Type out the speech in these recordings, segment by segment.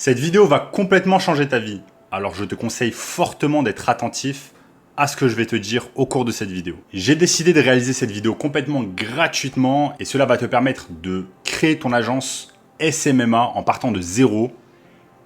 Cette vidéo va complètement changer ta vie, alors je te conseille fortement d'être attentif à ce que je vais te dire au cours de cette vidéo. J'ai décidé de réaliser cette vidéo complètement gratuitement et cela va te permettre de créer ton agence SMMA en partant de zéro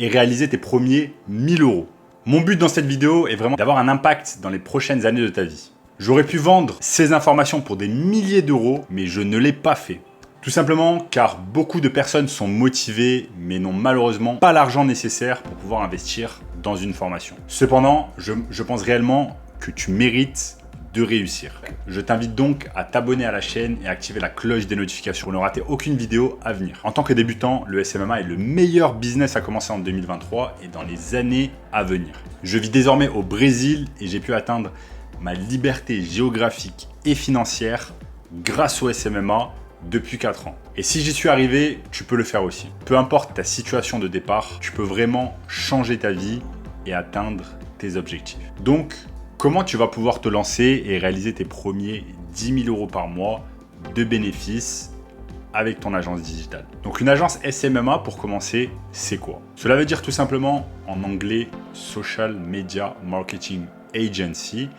et réaliser tes premiers 1000 euros. Mon but dans cette vidéo est vraiment d'avoir un impact dans les prochaines années de ta vie. J'aurais pu vendre ces informations pour des milliers d'euros, mais je ne l'ai pas fait. Tout simplement car beaucoup de personnes sont motivées mais n'ont malheureusement pas l'argent nécessaire pour pouvoir investir dans une formation. Cependant, je pense réellement que tu mérites de réussir. Je t'invite donc à t'abonner à la chaîne et activer la cloche des notifications pour ne rater aucune vidéo à venir. En tant que débutant, le SMMA est le meilleur business à commencer en 2023 et dans les années à venir. Je vis désormais au Brésil et j'ai pu atteindre ma liberté géographique et financière grâce au SMMA depuis 4 ans. Et si j'y suis arrivé, tu peux le faire aussi. Peu importe ta situation de départ, tu peux vraiment changer ta vie et atteindre tes objectifs. Donc, comment tu vas pouvoir te lancer et réaliser tes premiers 10 000 euros par mois de bénéfices avec ton agence digitale? Donc une agence SMMA, pour commencer, c'est quoi? Cela veut dire tout simplement en anglais Social Media Marketing Agency,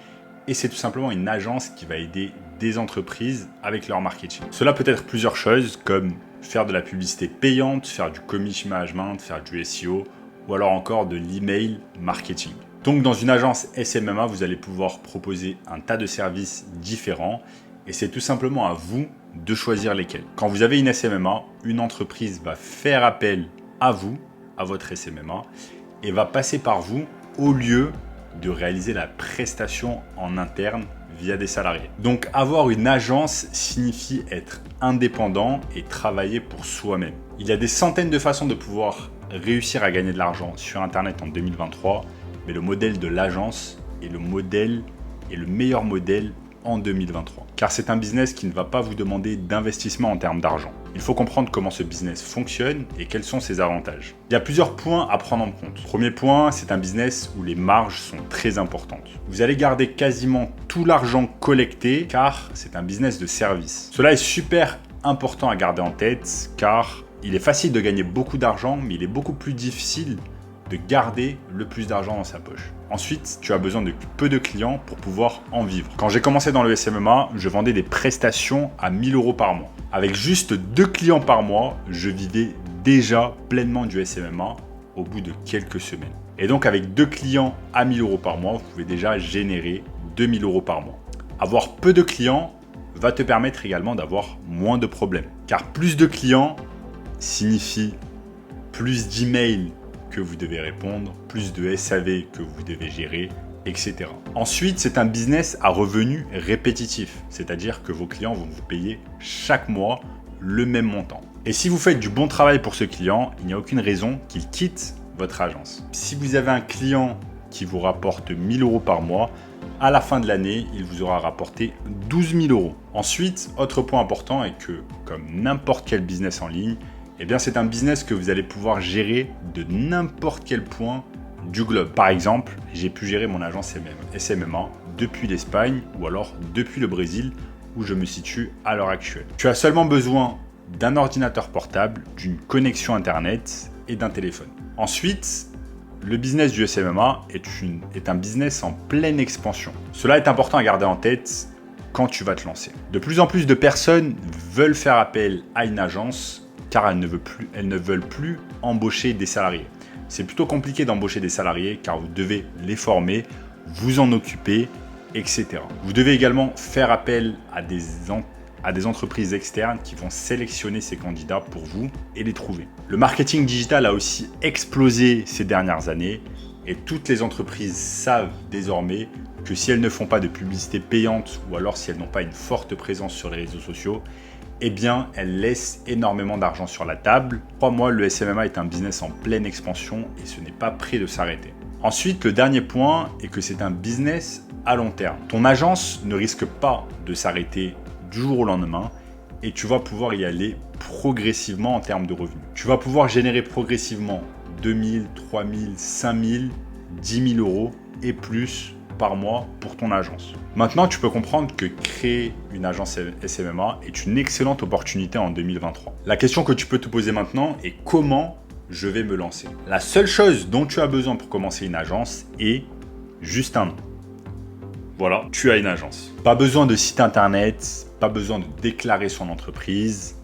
et c'est tout simplement une agence qui va aider des entreprises avec leur marketing. Cela peut être plusieurs choses comme faire de la publicité payante, faire du commission management, faire du SEO ou alors encore de l'email marketing. Donc dans une agence SMMA, vous allez pouvoir proposer un tas de services différents et c'est tout simplement à vous de choisir lesquels. Quand vous avez une SMMA, une entreprise va faire appel à vous, à votre SMMA, et va passer par vous au lieu de réaliser la prestation en interne via des salariés. Donc avoir une agence signifie être indépendant et travailler pour soi-même. Il y a des centaines de façons de pouvoir réussir à gagner de l'argent sur Internet en 2023, mais le modèle de l'agence est le meilleur modèle en 2023. Car c'est un business qui ne va pas vous demander d'investissement en termes d'argent. Il faut comprendre comment ce business fonctionne et quels sont ses avantages. Il y a plusieurs points à prendre en compte. Premier point, c'est un business où les marges sont très importantes. Vous allez garder quasiment tout l'argent collecté car c'est un business de service. Cela est super important à garder en tête car il est facile de gagner beaucoup d'argent, mais il est beaucoup plus difficile de garder le plus d'argent dans sa poche. Ensuite, tu as besoin de peu de clients pour pouvoir en vivre. Quand j'ai commencé dans le SMMA, je vendais des prestations à 1000 euros par mois. Avec juste 2 clients par mois, je vivais déjà pleinement du SMMA au bout de quelques semaines. Et donc avec 2 clients à 1000 euros par mois, vous pouvez déjà générer 2000 euros par mois. Avoir peu de clients va te permettre également d'avoir moins de problèmes. Car plus de clients signifie plus d'emails que vous devez répondre, plus de SAV que vous devez gérer, etc. Ensuite, c'est un business à revenus répétitifs, c'est-à-dire que vos clients vont vous payer chaque mois le même montant. Et si vous faites du bon travail pour ce client, il n'y a aucune raison qu'il quitte votre agence. Si vous avez un client qui vous rapporte 1000 euros par mois, à la fin de l'année, il vous aura rapporté 12 000 euros. Ensuite, autre point important est que, comme n'importe quel business en ligne, eh bien, c'est un business que vous allez pouvoir gérer de n'importe quel point du globe. Par exemple, j'ai pu gérer mon agence SMMA depuis l'Espagne ou alors depuis le Brésil où je me situe à l'heure actuelle. Tu as seulement besoin d'un ordinateur portable, d'une connexion Internet et d'un téléphone. Ensuite, le business du SMMA est un business en pleine expansion. Cela est important à garder en tête quand tu vas te lancer. De plus en plus de personnes veulent faire appel à une agence car elles ne veulent plus embaucher des salariés. C'est plutôt compliqué d'embaucher des salariés car vous devez les former, vous en occuper, etc. Vous devez également faire appel à des entreprises externes qui vont sélectionner ces candidats pour vous et les trouver. Le marketing digital a aussi explosé ces dernières années et toutes les entreprises savent désormais que si elles ne font pas de publicité payante ou alors si elles n'ont pas une forte présence sur les réseaux sociaux, eh bien, elles laissent énormément d'argent sur la table. Crois-moi, le SMMA est un business en pleine expansion et ce n'est pas prêt de s'arrêter. Ensuite, le dernier point est que c'est un business à long terme. Ton agence ne risque pas de s'arrêter du jour au lendemain et tu vas pouvoir y aller progressivement en termes de revenus. Tu vas pouvoir générer progressivement 2000, 3000, 5000, 10 000 euros et plus par mois pour ton agence. Maintenant, tu peux comprendre que créer une agence SMMA est une excellente opportunité en 2023. La question que tu peux te poser maintenant est comment je vais me lancer. La seule chose dont tu as besoin pour commencer une agence est juste un nom. Voilà, tu as une agence. Pas besoin de site internet, pas besoin de déclarer son entreprise,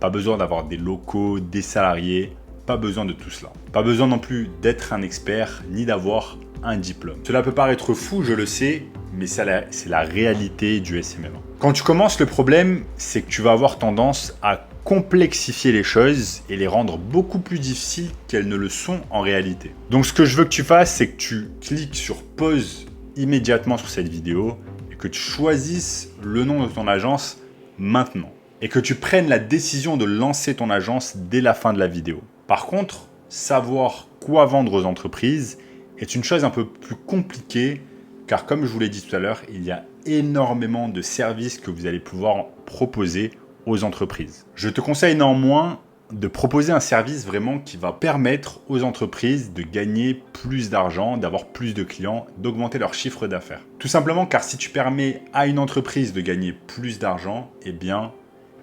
pas besoin d'avoir des locaux, des salariés, pas besoin de tout cela. Pas besoin non plus d'être un expert ni d'avoir un diplôme. Cela peut paraître fou, je le sais, mais c'est la réalité du SMM. Quand tu commences, le problème, c'est que tu vas avoir tendance à complexifier les choses et les rendre beaucoup plus difficiles qu'elles ne le sont en réalité. Donc ce que je veux que tu fasses, c'est que tu cliques sur pause immédiatement sur cette vidéo et que tu choisisses le nom de ton agence maintenant. Et que tu prennes la décision de lancer ton agence dès la fin de la vidéo. Par contre, savoir quoi vendre aux entreprises est une chose un peu plus compliquée car comme je vous l'ai dit tout à l'heure, il y a énormément de services que vous allez pouvoir proposer aux entreprises. Je te conseille néanmoins de proposer un service vraiment qui va permettre aux entreprises de gagner plus d'argent, d'avoir plus de clients, d'augmenter leur chiffre d'affaires. Tout simplement car si tu permets à une entreprise de gagner plus d'argent, eh bien,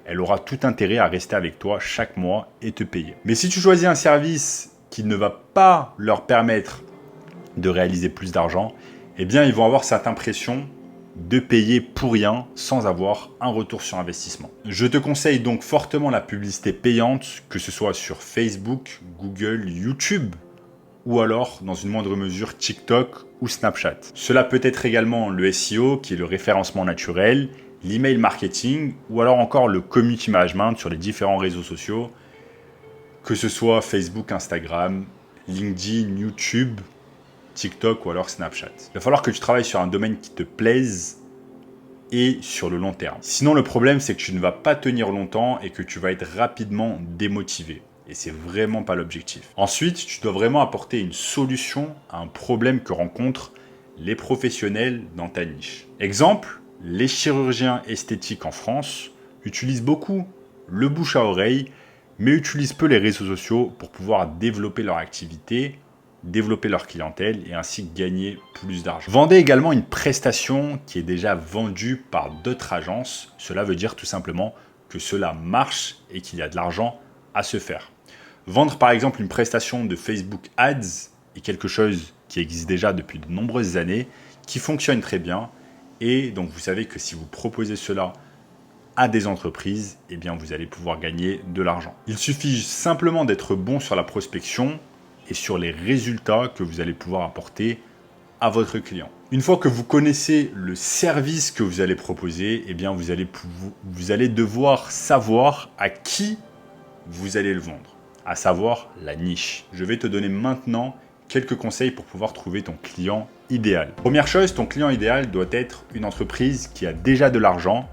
elle aura tout intérêt à rester avec toi chaque mois et te payer. Mais si tu choisis un service qui ne va pas leur permettre de réaliser plus d'argent, eh bien, ils vont avoir cette impression de payer pour rien sans avoir un retour sur investissement. Je te conseille donc fortement la publicité payante, que ce soit sur Facebook, Google, YouTube ou alors dans une moindre mesure TikTok ou Snapchat. Cela peut être également le SEO qui est le référencement naturel, l'email marketing ou alors encore le community management sur les différents réseaux sociaux, que ce soit Facebook, Instagram, LinkedIn, YouTube, TikTok ou alors Snapchat. Il va falloir que tu travailles sur un domaine qui te plaise et sur le long terme. Sinon, le problème, c'est que tu ne vas pas tenir longtemps et que tu vas être rapidement démotivé. Et c'est vraiment pas l'objectif. Ensuite, tu dois vraiment apporter une solution à un problème que rencontrent les professionnels dans ta niche. Exemple, les chirurgiens esthétiques en France utilisent beaucoup le bouche à oreille, mais utilisent peu les réseaux sociaux pour pouvoir développer leur activité, développer leur clientèle et ainsi gagner plus d'argent. Vendez également une prestation qui est déjà vendue par d'autres agences. Cela veut dire tout simplement que cela marche et qu'il y a de l'argent à se faire. Vendre par exemple une prestation de Facebook Ads est quelque chose qui existe déjà depuis de nombreuses années, qui fonctionne très bien. Et donc vous savez que si vous proposez cela à des entreprises, eh bien vous allez pouvoir gagner de l'argent. Il suffit simplement d'être bon sur la prospection et sur les résultats que vous allez pouvoir apporter à votre client. Une fois que vous connaissez le service que vous allez proposer, eh bien vous allez devoir savoir à qui vous allez le vendre, à savoir la niche. Je vais te donner maintenant quelques conseils pour pouvoir trouver ton client idéal. Première chose, ton client idéal doit être une entreprise qui a déjà de l'argent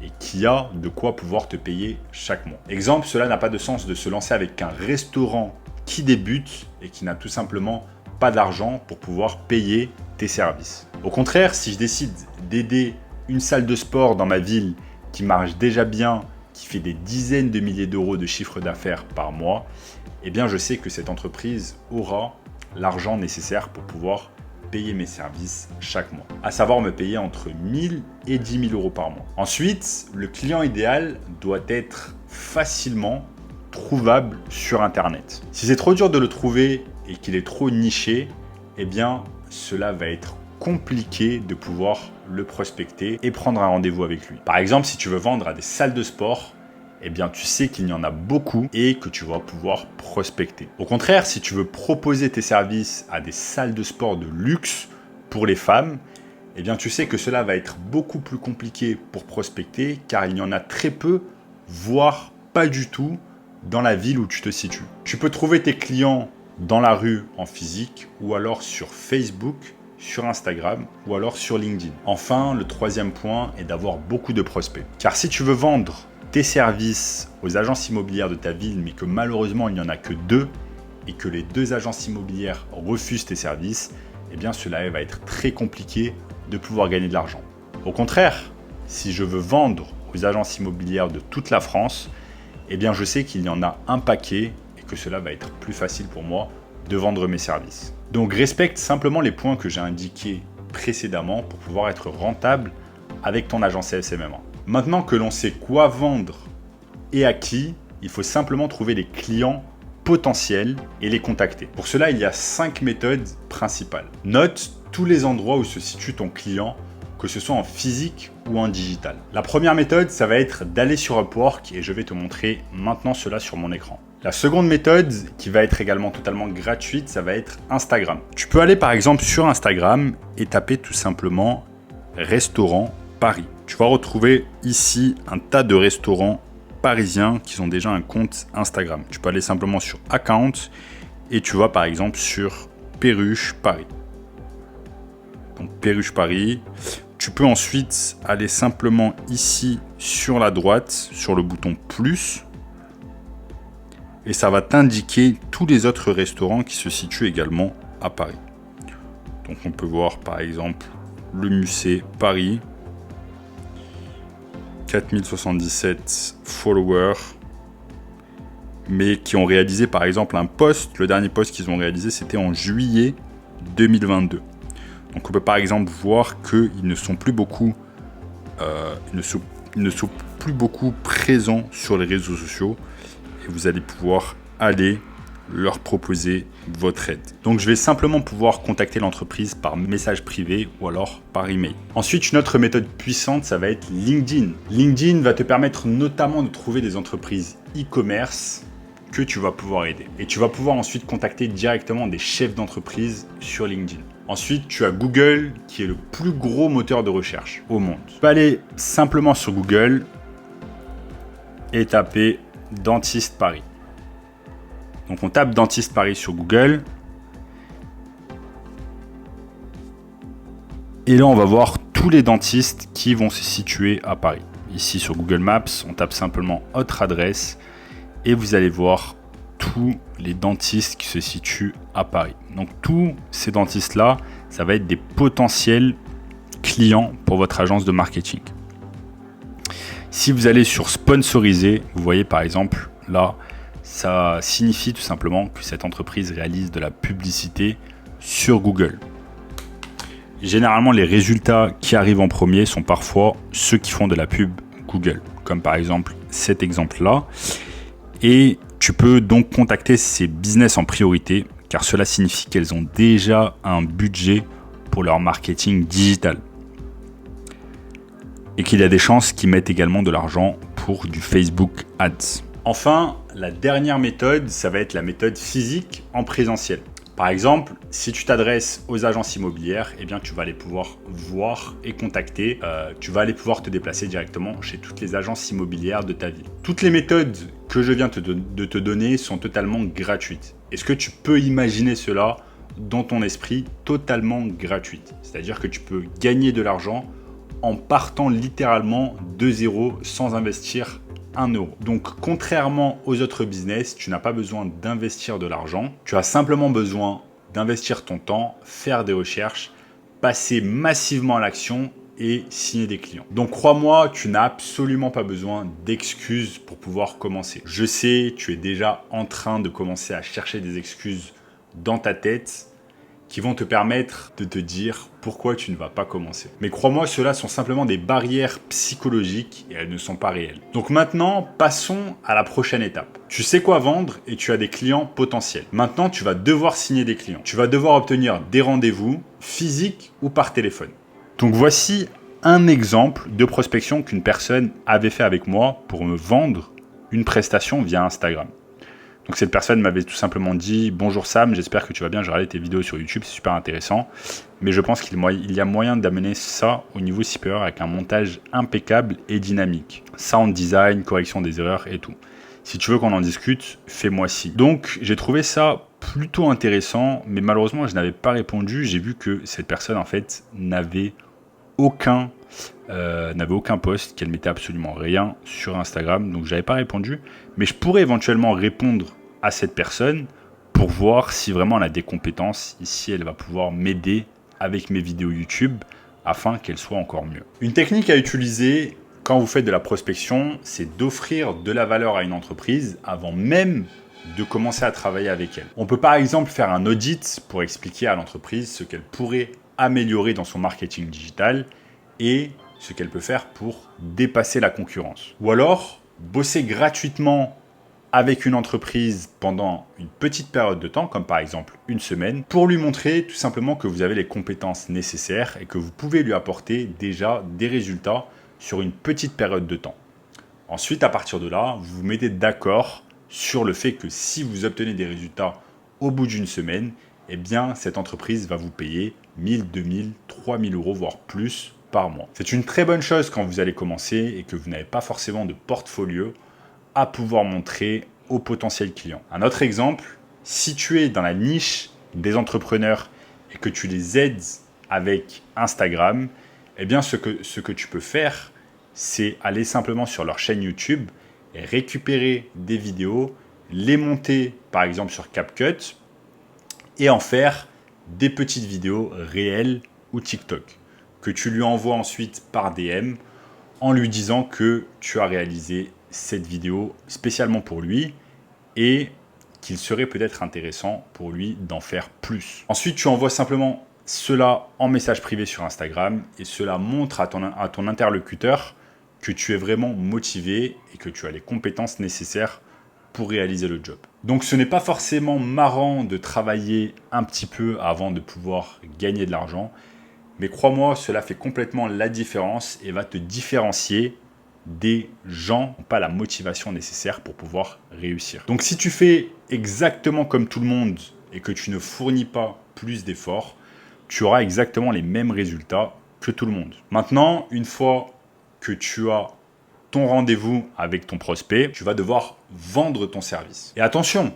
et qui a de quoi pouvoir te payer chaque mois. Exemple, cela n'a pas de sens de se lancer avec un restaurant qui débute et qui n'a tout simplement pas d'argent pour pouvoir payer tes services. Au contraire, si je décide d'aider une salle de sport dans ma ville qui marche déjà bien, qui fait des dizaines de milliers d'euros de chiffre d'affaires par mois, eh bien je sais que cette entreprise aura l'argent nécessaire pour pouvoir payer mes services chaque mois. À savoir me payer entre 1000 et 10 000 euros par mois. Ensuite, le client idéal doit être facilement trouvable sur Internet. Si c'est trop dur de le trouver et qu'il est trop niché, eh bien, cela va être compliqué de pouvoir le prospecter et prendre un rendez-vous avec lui. Par exemple, si tu veux vendre à des salles de sport, eh bien, tu sais qu'il y en a beaucoup et que tu vas pouvoir prospecter. Au contraire, si tu veux proposer tes services à des salles de sport de luxe pour les femmes, eh bien, tu sais que cela va être beaucoup plus compliqué pour prospecter car il y en a très peu, voire pas du tout, dans la ville où tu te situes. Tu peux trouver tes clients dans la rue en physique ou alors sur Facebook, sur Instagram ou alors sur LinkedIn. Enfin, le troisième point est d'avoir beaucoup de prospects. Car si tu veux vendre tes services aux agences immobilières de ta ville, mais que malheureusement il n'y en a que 2 et que les 2 agences immobilières refusent tes services, eh bien cela va être très compliqué de pouvoir gagner de l'argent. Au contraire, si je veux vendre aux agences immobilières de toute la France, eh bien je sais qu'il y en a un paquet et que cela va être plus facile pour moi de vendre mes services. Donc respecte simplement les points que j'ai indiqués précédemment pour pouvoir être rentable avec ton agence SMM1. Maintenant que l'on sait quoi vendre et à qui, il faut simplement trouver les clients potentiels et les contacter. Pour cela, il y a 5 méthodes principales. Note tous les endroits où se situe ton client, que ce soit en physique ou en digital. La première méthode, ça va être d'aller sur Upwork et je vais te montrer maintenant cela sur mon écran. La seconde méthode, qui va être également totalement gratuite, ça va être Instagram. Tu peux aller par exemple sur Instagram et taper tout simplement restaurant Paris. Tu vas retrouver ici un tas de restaurants parisiens qui ont déjà un compte Instagram. Tu peux aller simplement sur Account et tu vas par exemple sur Perruche Paris. Donc Perruche Paris. Tu peux ensuite aller simplement ici sur la droite, sur le bouton plus. Et ça va t'indiquer tous les autres restaurants qui se situent également à Paris. Donc on peut voir par exemple le Musée Paris. 4077 followers, mais qui ont réalisé par exemple un post. Le dernier post qu'ils ont réalisé, c'était en juillet 2022. Donc on peut par exemple voir qu'ils ne sont plus beaucoup, ils ne sont plus beaucoup présents sur les réseaux sociaux et vous allez pouvoir aller leur proposer votre aide. Donc je vais simplement pouvoir contacter l'entreprise par message privé ou alors par email. Ensuite, une autre méthode puissante, ça va être LinkedIn. LinkedIn va te permettre notamment de trouver des entreprises e-commerce que tu vas pouvoir aider. Et tu vas pouvoir ensuite contacter directement des chefs d'entreprise sur LinkedIn. Ensuite, tu as Google qui est le plus gros moteur de recherche au monde. Tu peux aller simplement sur Google et taper Dentiste Paris. Donc on tape Dentiste Paris sur Google. Et là on va voir tous les dentistes qui vont se situer à Paris. Ici sur Google Maps, on tape simplement autre adresse et vous allez voir tous les dentistes qui se situent à Paris. Donc tous ces dentistes-là, ça va être des potentiels clients pour votre agence de marketing. Si vous allez sur sponsoriser, vous voyez par exemple là, ça signifie tout simplement que cette entreprise réalise de la publicité sur Google. Généralement, les résultats qui arrivent en premier sont parfois ceux qui font de la pub Google, comme par exemple cet exemple-là. Et tu peux donc contacter ces business en priorité, car cela signifie qu'elles ont déjà un budget pour leur marketing digital. Et qu'il y a des chances qu'ils mettent également de l'argent pour du Facebook Ads. Enfin, la dernière méthode, ça va être la méthode physique en présentiel. Par exemple, si tu t'adresses aux agences immobilières, eh bien, tu vas aller pouvoir voir et contacter. Tu vas aller pouvoir te déplacer directement chez toutes les agences immobilières de ta ville. Toutes les méthodes que je viens de te donner sont totalement gratuites. Est-ce que tu peux imaginer cela dans ton esprit totalement gratuite? C'est-à-dire que tu peux gagner de l'argent en partant littéralement de zéro sans investir 1 euro. Donc contrairement aux autres business, tu n'as pas besoin d'investir de l'argent. Tu as simplement besoin d'investir ton temps, faire des recherches, passer massivement à l'action et signer des clients. Donc crois-moi, tu n'as absolument pas besoin d'excuses pour pouvoir commencer. Je sais, tu es déjà en train de commencer à chercher des excuses dans ta tête qui vont te permettre de te dire pourquoi tu ne vas pas commencer. Mais crois-moi, cela sont simplement des barrières psychologiques et elles ne sont pas réelles. Donc maintenant, passons à la prochaine étape. Tu sais quoi vendre et tu as des clients potentiels. Maintenant, tu vas devoir signer des clients. Tu vas devoir obtenir des rendez-vous physiques ou par téléphone. Donc voici un exemple de prospection qu'une personne avait fait avec moi pour me vendre une prestation via Instagram. Donc cette personne m'avait tout simplement dit « Bonjour Sam, j'espère que tu vas bien, j'ai regardé tes vidéos sur YouTube, c'est super intéressant. Mais je pense qu'il y a moyen d'amener ça au niveau supérieur avec un montage impeccable et dynamique. Sound design, correction des erreurs et tout. Si tu veux qu'on en discute, fais-moi ci. » Donc j'ai trouvé ça plutôt intéressant, mais malheureusement je n'avais pas répondu. J'ai vu que cette personne en fait n'avait aucun post, qu'elle mettait absolument rien sur Instagram, donc j'avais pas répondu, mais je pourrais éventuellement répondre à cette personne pour voir si vraiment elle a des compétences, ici elle va pouvoir m'aider avec mes vidéos YouTube afin qu'elle soit encore mieux. Une technique à utiliser quand vous faites de la prospection, c'est d'offrir de la valeur à une entreprise avant même de commencer à travailler avec elle. On peut par exemple faire un audit pour expliquer à l'entreprise ce qu'elle pourrait améliorer dans son marketing digital et ce qu'elle peut faire pour dépasser la concurrence. Ou alors, bosser gratuitement avec une entreprise pendant une petite période de temps, comme par exemple une semaine, pour lui montrer tout simplement que vous avez les compétences nécessaires et que vous pouvez lui apporter déjà des résultats sur une petite période de temps. Ensuite, à partir de là, vous vous mettez d'accord sur le fait que si vous obtenez des résultats au bout d'une semaine, eh bien, cette entreprise va vous payer 1000, 2000, 3000 euros, voire plus par mois. C'est une très bonne chose quand vous allez commencer et que vous n'avez pas forcément de portfolio à pouvoir montrer aux potentiels clients. Un autre exemple, si tu es dans la niche des entrepreneurs et que tu les aides avec Instagram, eh bien, ce que tu peux faire, c'est aller simplement sur leur chaîne YouTube et récupérer des vidéos, les monter par exemple sur CapCut et en faire des petites vidéos réelles ou TikTok que tu lui envoies ensuite par DM en lui disant que tu as réalisé cette vidéo spécialement pour lui et qu'il serait peut-être intéressant pour lui d'en faire plus. Ensuite, tu envoies simplement cela en message privé sur Instagram et cela montre à ton interlocuteur que tu es vraiment motivé et que tu as les compétences nécessaires pour réaliser le job. Donc ce n'est pas forcément marrant de travailler un petit peu avant de pouvoir gagner de l'argent, mais crois-moi, cela fait complètement la différence et va te différencier des gens qui n'ont pas la motivation nécessaire pour pouvoir réussir. Donc si tu fais exactement comme tout le monde et que tu ne fournis pas plus d'efforts, tu auras exactement les mêmes résultats que tout le monde. Maintenant, une fois que tu as ton rendez-vous avec ton prospect, tu vas devoir vendre ton service. Et attention,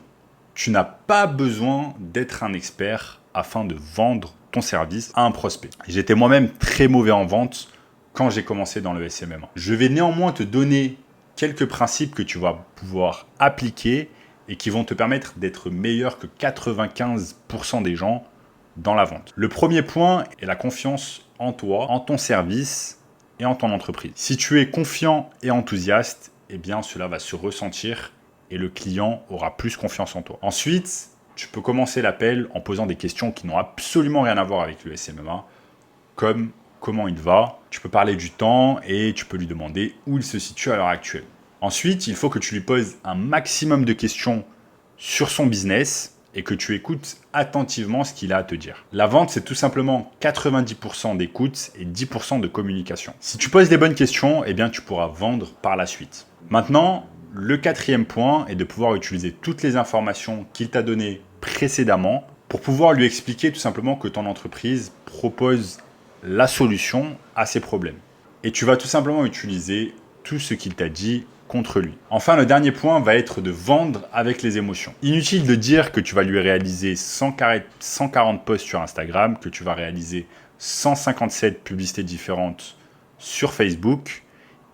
tu n'as pas besoin d'être un expert afin de vendre ton service à un prospect. J'étais moi-même très mauvais en vente quand j'ai commencé dans le SMMA. Je vais néanmoins te donner quelques principes que tu vas pouvoir appliquer et qui vont te permettre d'être meilleur que 95% des gens dans la vente. Le premier point est la confiance en toi, en ton service et en ton entreprise. Si tu es confiant et enthousiaste, eh bien cela va se ressentir et le client aura plus confiance en toi. Ensuite, tu peux commencer l'appel en posant des questions qui n'ont absolument rien à voir avec le SMMA, comme comment il va. Tu peux parler du temps et tu peux lui demander où il se situe à l'heure actuelle. Ensuite, il faut que tu lui poses un maximum de questions sur son business et que tu écoutes attentivement ce qu'il a à te dire. La vente, c'est tout simplement 90% d'écoute et 10% de communication. Si tu poses des bonnes questions, eh bien, tu pourras vendre par la suite. Maintenant, le quatrième point est de pouvoir utiliser toutes les informations qu'il t'a données précédemment pour pouvoir lui expliquer tout simplement que ton entreprise propose la solution à ses problèmes. Et tu vas tout simplement utiliser tout ce qu'il t'a dit contre lui. Enfin, le dernier point va être de vendre avec les émotions. Inutile de dire que tu vas lui réaliser 140 posts sur Instagram, que tu vas réaliser 157 publicités différentes sur Facebook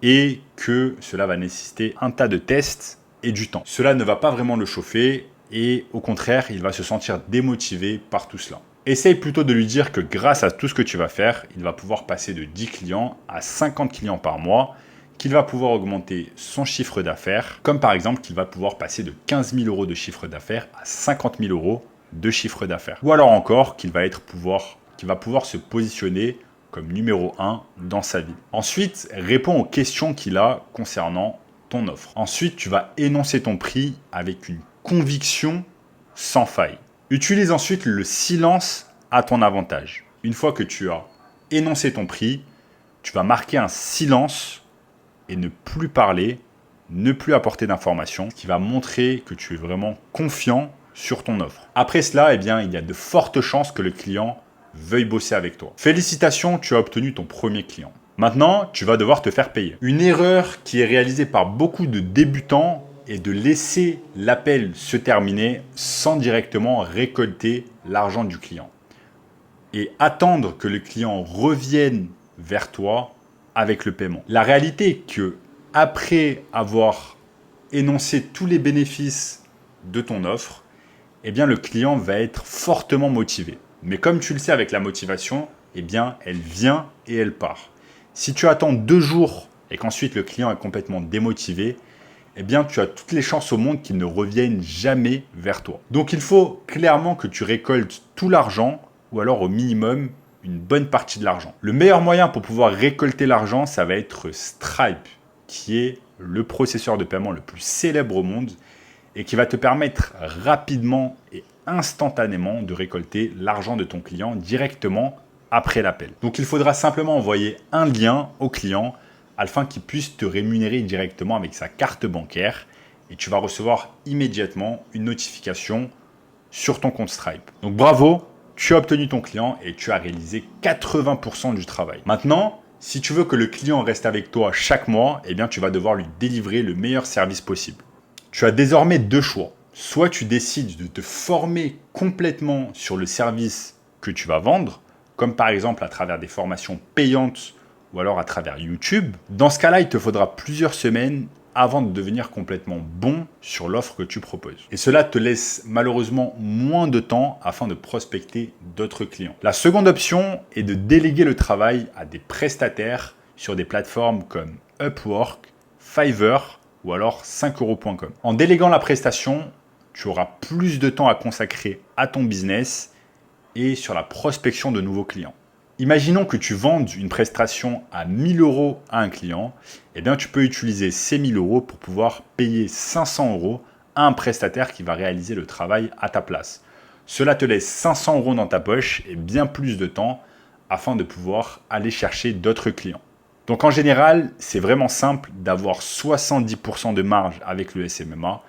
et que cela va nécessiter un tas de tests et du temps. Cela ne va pas vraiment le chauffer et au contraire, il va se sentir démotivé par tout cela. Essaye plutôt de lui dire que grâce à tout ce que tu vas faire, il va pouvoir passer de 10 clients à 50 clients par mois, qu'il va pouvoir augmenter son chiffre d'affaires, comme par exemple qu'il va pouvoir passer de 15 000 euros de chiffre d'affaires à 50 000 euros de chiffre d'affaires. Ou alors encore qu'il va pouvoir se positionner comme numéro 1 dans sa vie. Ensuite, réponds aux questions qu'il a concernant ton offre. Ensuite, tu vas énoncer ton prix avec une conviction sans faille. Utilise ensuite le silence à ton avantage. Une fois que tu as énoncé ton prix, tu vas marquer un silence et ne plus parler, ne plus apporter d'informations, ce qui va montrer que tu es vraiment confiant sur ton offre. Après cela, eh bien, il y a de fortes chances que le client veuille bosser avec toi. Félicitations, tu as obtenu ton premier client. Maintenant, tu vas devoir te faire payer. Une erreur qui est réalisée par beaucoup de débutants est de laisser l'appel se terminer sans directement récolter l'argent du client. Et attendre que le client revienne vers toi avec le paiement. La réalité est que après avoir énoncé tous les bénéfices de ton offre, eh bien le client va être fortement motivé. Mais comme tu le sais avec la motivation, eh bien elle vient et elle part. Si tu attends 2 jours et qu'ensuite le client est complètement démotivé, eh bien tu as toutes les chances au monde qu'il ne revienne jamais vers toi. Donc il faut clairement que tu récoltes tout l'argent ou alors au minimum une bonne partie de l'argent. Le meilleur moyen pour pouvoir récolter l'argent, ça va être Stripe, qui est le processeur de paiement le plus célèbre au monde et qui va te permettre rapidement et instantanément de récolter l'argent de ton client directement après l'appel. Donc il faudra simplement envoyer un lien au client afin qu'il puisse te rémunérer directement avec sa carte bancaire et tu vas recevoir immédiatement une notification sur ton compte Stripe. Donc bravo, tu as obtenu ton client et tu as réalisé 80% du travail. Maintenant, si tu veux que le client reste avec toi chaque mois, eh bien tu vas devoir lui délivrer le meilleur service possible. Tu as désormais deux choix. Soit tu décides de te former complètement sur le service que tu vas vendre, comme par exemple à travers des formations payantes ou alors à travers YouTube. Dans ce cas-là, il te faudra plusieurs semaines avant de devenir complètement bon sur l'offre que tu proposes. Et cela te laisse malheureusement moins de temps afin de prospecter d'autres clients. La seconde option est de déléguer le travail à des prestataires sur des plateformes comme Upwork, Fiverr ou alors 5euros.com. En déléguant la prestation, tu auras plus de temps à consacrer à ton business et sur la prospection de nouveaux clients. Imaginons que tu vendes une prestation à 1000 euros à un client, eh bien tu peux utiliser ces 1000 euros pour pouvoir payer 500 euros à un prestataire qui va réaliser le travail à ta place. Cela te laisse 500 euros dans ta poche et bien plus de temps afin de pouvoir aller chercher d'autres clients. Donc en général, c'est vraiment simple d'avoir 70% de marge avec le SMMA,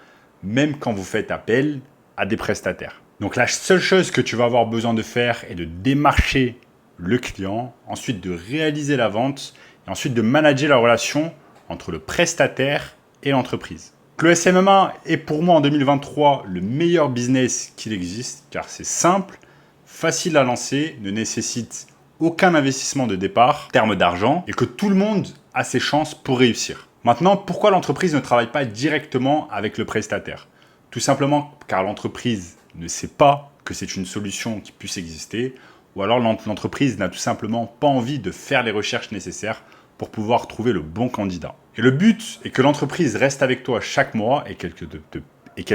même quand vous faites appel à des prestataires. Donc la seule chose que tu vas avoir besoin de faire est de démarcher le client, ensuite de réaliser la vente et ensuite de manager la relation entre le prestataire et l'entreprise. Le SMMA est pour moi en 2023 le meilleur business qu'il existe car c'est simple, facile à lancer, ne nécessite aucun investissement de départ en termes d'argent et que tout le monde a ses chances pour réussir. Maintenant, pourquoi l'entreprise ne travaille pas directement avec le prestataire? Tout simplement car l'entreprise ne sait pas que c'est une solution qui puisse exister ou alors l'entreprise n'a tout simplement pas envie de faire les recherches nécessaires pour pouvoir trouver le bon candidat. Et le but est que l'entreprise reste avec toi chaque mois et qu'elle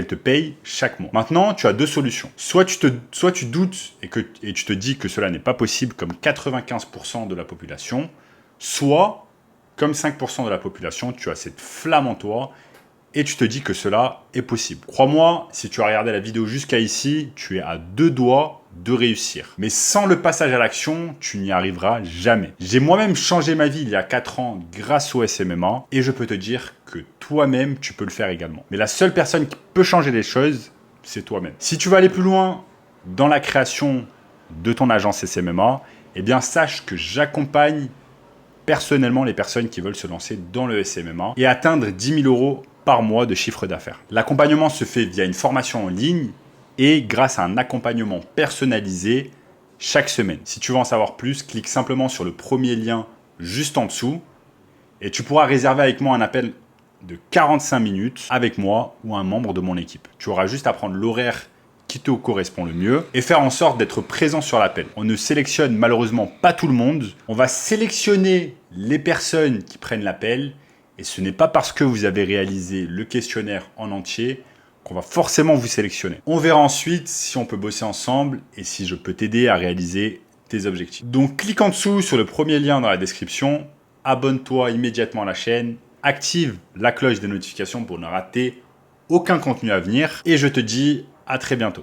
te paye chaque mois. Maintenant, tu as deux solutions. Soit tu doutes et tu te dis que cela n'est pas possible comme 95% de la population, soit comme 5% de la population, tu as cette flamme en toi et tu te dis que cela est possible. Crois-moi, si tu as regardé la vidéo jusqu'à ici, tu es à deux doigts de réussir. Mais sans le passage à l'action, tu n'y arriveras jamais. J'ai moi-même changé ma vie il y a 4 ans grâce au SMMA et je peux te dire que toi-même, tu peux le faire également. Mais la seule personne qui peut changer les choses, c'est toi-même. Si tu veux aller plus loin dans la création de ton agence SMMA, eh bien sache que j'accompagne personnellement les personnes qui veulent se lancer dans le SMMA et atteindre 10 000 euros par mois de chiffre d'affaires. L'accompagnement se fait via une formation en ligne et grâce à un accompagnement personnalisé chaque semaine. Si tu veux en savoir plus, clique simplement sur le premier lien juste en dessous et tu pourras réserver avec moi un appel de 45 minutes avec moi ou un membre de mon équipe. Tu auras juste à prendre l'horaire qui te correspond le mieux et faire en sorte d'être présent sur l'appel. On ne sélectionne malheureusement pas tout le monde. On va sélectionner les personnes qui prennent l'appel et ce n'est pas parce que vous avez réalisé le questionnaire en entier qu'on va forcément vous sélectionner. On verra ensuite si on peut bosser ensemble et si je peux t'aider à réaliser tes objectifs. Donc clique en dessous sur le premier lien dans la description, abonne-toi immédiatement à la chaîne, active la cloche des notifications pour ne rater aucun contenu à venir et je te dis à très bientôt.